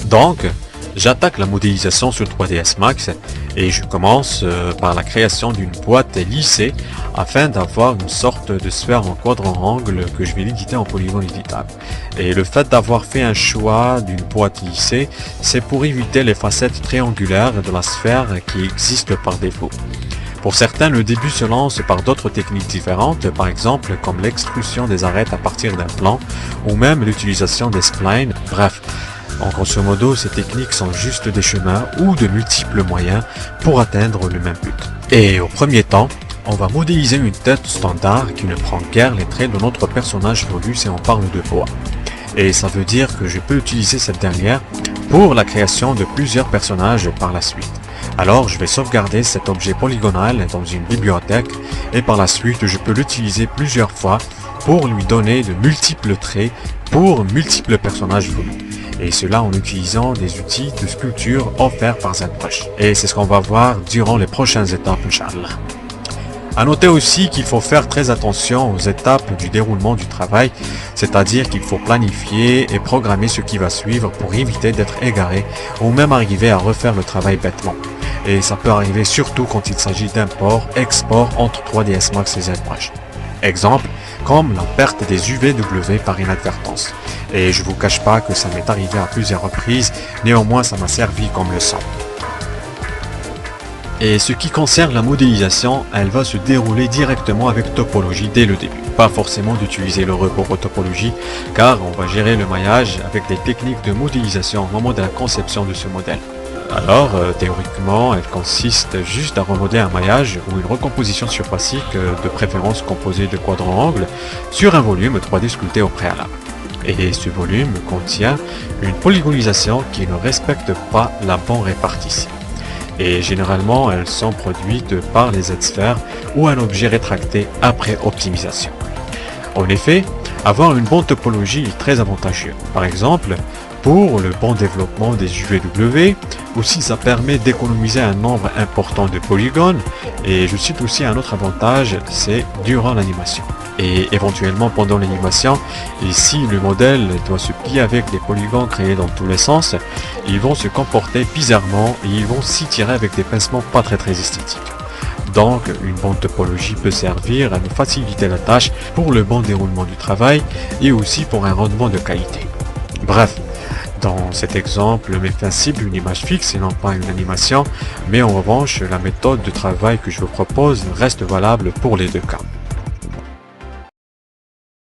Donc, j'attaque la modélisation sur 3ds Max et je commence par la création d'une boîte lissée afin d'avoir une sorte de sphère en quadrangle que je vais éditer en polygone éditable. Et le fait d'avoir fait un choix d'une boîte lissée, c'est pour éviter les facettes triangulaires de la sphère qui existent par défaut. Pour certains, le début se lance par d'autres techniques différentes, par exemple comme l'extrusion des arêtes à partir d'un plan ou même l'utilisation des splines. Bref, en grosso modo, ces techniques sont juste des chemins ou de multiples moyens pour atteindre le même but. Et au premier temps, on va modéliser une tête standard qui ne prend guère les traits de notre personnage velu si on parle de bois. Et ça veut dire que je peux utiliser cette dernière pour la création de plusieurs personnages par la suite. Alors je vais sauvegarder cet objet polygonal dans une bibliothèque et par la suite je peux l'utiliser plusieurs fois pour lui donner de multiples traits pour multiples personnages velus. Et cela en utilisant des outils de sculpture offerts par ZBrush. Et c'est ce qu'on va voir durant les prochaines étapes, Inch'Allah. À noter aussi qu'il faut faire très attention aux étapes du déroulement du travail, c'est-à-dire qu'il faut planifier et programmer ce qui va suivre pour éviter d'être égaré ou même arriver à refaire le travail bêtement. Et ça peut arriver surtout quand il s'agit d'import-export entre 3ds Max et ZBrush. Exemple, comme la perte des UVW par inadvertance. Et je vous cache pas que ça m'est arrivé à plusieurs reprises, néanmoins ça m'a servi comme leçon. Et ce qui concerne la modélisation, elle va se dérouler directement avec topologie dès le début. Pas forcément d'utiliser le report topologie, car on va gérer le maillage avec des techniques de modélisation au moment de la conception de ce modèle. Alors, théoriquement, elle consiste juste à remodeler un maillage ou une recomposition surfacique, de préférence composée de quadrants-angles, sur un volume 3D sculpté au préalable. Et ce volume contient une polygonisation qui ne respecte pas la bonne répartition. Et généralement, elles sont produites par les Z-sphères ou un objet rétracté après optimisation. En effet, avoir une bonne topologie est très avantageux. Par exemple, pour le bon développement des UVW, aussi ça permet d'économiser un nombre important de polygones, et je cite aussi un autre avantage, c'est durant l'animation. Et éventuellement pendant l'animation, et si le modèle doit se plier avec des polygones créés dans tous les sens, ils vont se comporter bizarrement et ils vont s'y tirer avec des pincements pas très esthétiques. Donc, une bonne topologie peut servir à nous faciliter la tâche pour le bon déroulement du travail et aussi pour un rendement de qualité. Bref, dans cet exemple, le médecin cible une image fixe et non pas une animation, mais en revanche, la méthode de travail que je vous propose reste valable pour les deux cas.